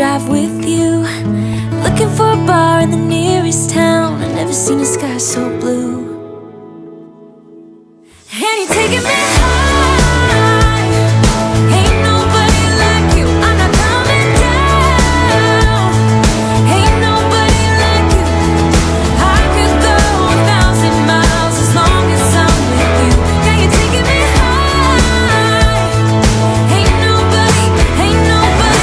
drive with you, looking for a bar in the nearest town. I've never seen a sky so blue. And you're taking me high. Ain't nobody like you. I'm not coming down. Ain't nobody like you. I could go 1,000 miles as long as I'm with you. Yeah, you're taking me high. Ain't nobody like you.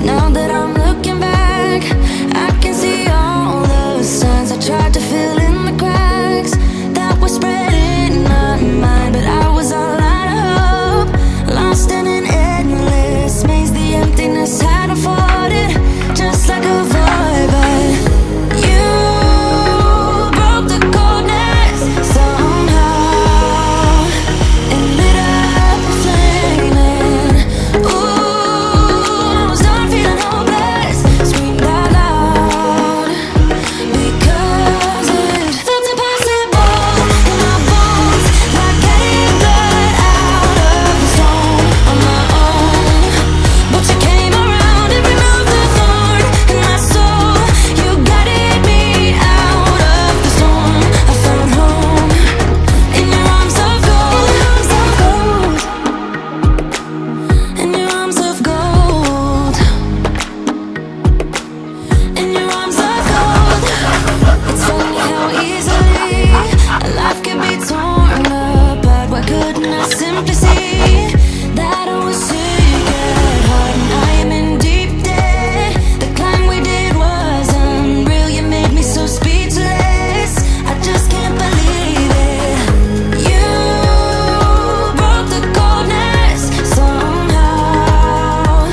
Now that I'm looking back, I can see all the signs I tried to fill in the cracks that were spread in my mind, but I was all out of hope, lost in an endless maze. The emptiness had unfolded just like a void, but you broke the coldness somehow and lit up a flame. And ooh, I was done feeling hopeless, screamed out loud because it felt impossible in my bones, like getting blood out of the stone on my own. But you came around and removed the thorn in my soul. You guided me out of the storm. I found home in your arms of gold, in your arms of gold, in your arms of gold. It's funny how easily a life can be torn apart. Why couldn't I simply see that I was sick at heart and I am in deep debt? The climb we did was unreal. You made me so speechless. I just can't believe it. You broke the coldness somehow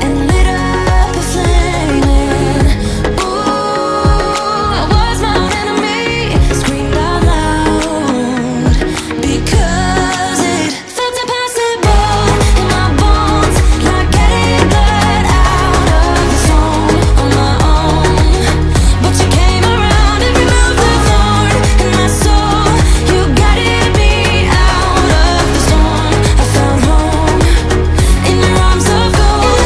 and lit up a flame. And ooh, I was my own enemy, screamed out loud because it felt impossible in my bones, like getting blood out of the stone on my own. But you came around and removed the thorn in my soul. You guided me out of the storm. I found home in your arms of gold,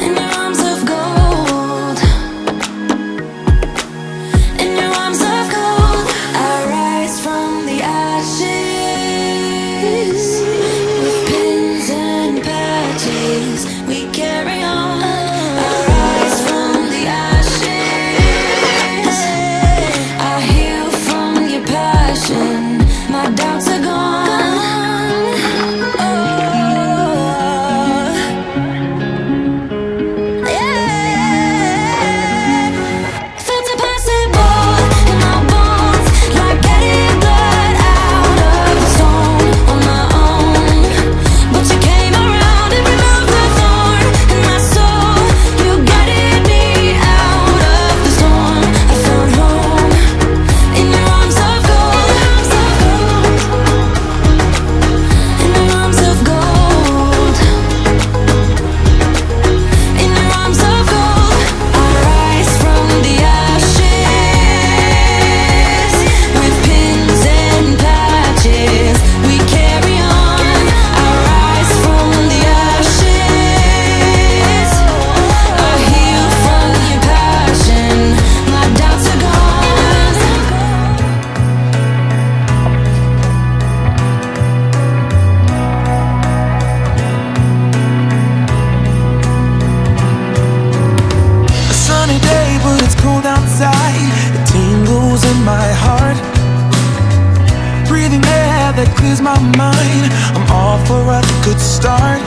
in your arms of gold, in your arms of gold. I rise from the ashes with pins and patches. We carry on. I rise from the ashes. I heal from your passion. My doubts are gone. Oh, yeah. Felt impossible in my bones, like getting blood out of the stone on my own. But you came around and removed the thorn in my soul. You guided me out of the storm. I found home in your arms of gold, in your arms of gold, in your arms of gold. I rise from the ashes with pins and patches. We carry on. I rise from the ashes. I heal from your passion. My doubts are gone. A sunny day, but it's cold outside. It tingles in my heart. Breathing air that clears my mind. I'm all for a good start.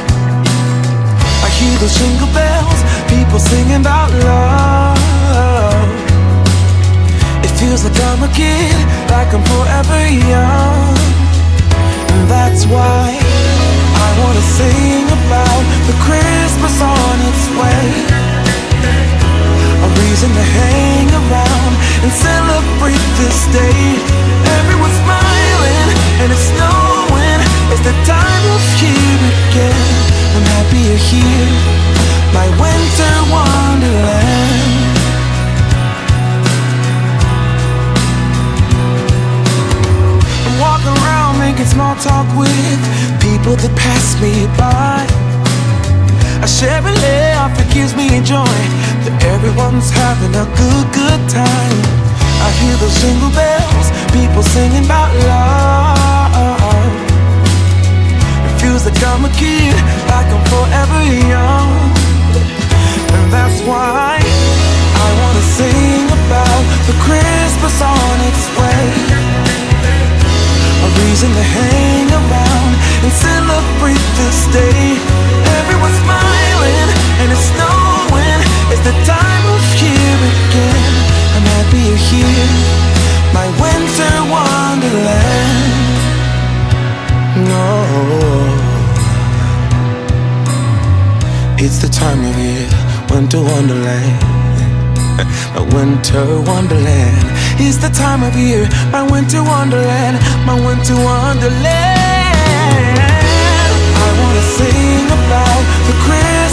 I hear those jingle bells, people singing about love. It feels like I'm a kid, like I'm forever young. And that's why I wanna sing about the Christmas on its way. gives me joy that everyone's having a good time. I hear those jingle bells, people singing about love. It feels like I'm a kid, like I'm forever young. And that's why I wanna sing about the Christmas on its way. A reason to hang around and celebrate this day. Everyone's smiling and it's snowing. It's the time of year again. I'm happy you're here, my winter wonderland. No, it's the time of year, winter wonderland. My winter wonderland. It's the time of year, my winter wonderland, my winter wonderland. I wanna sing about the Christmas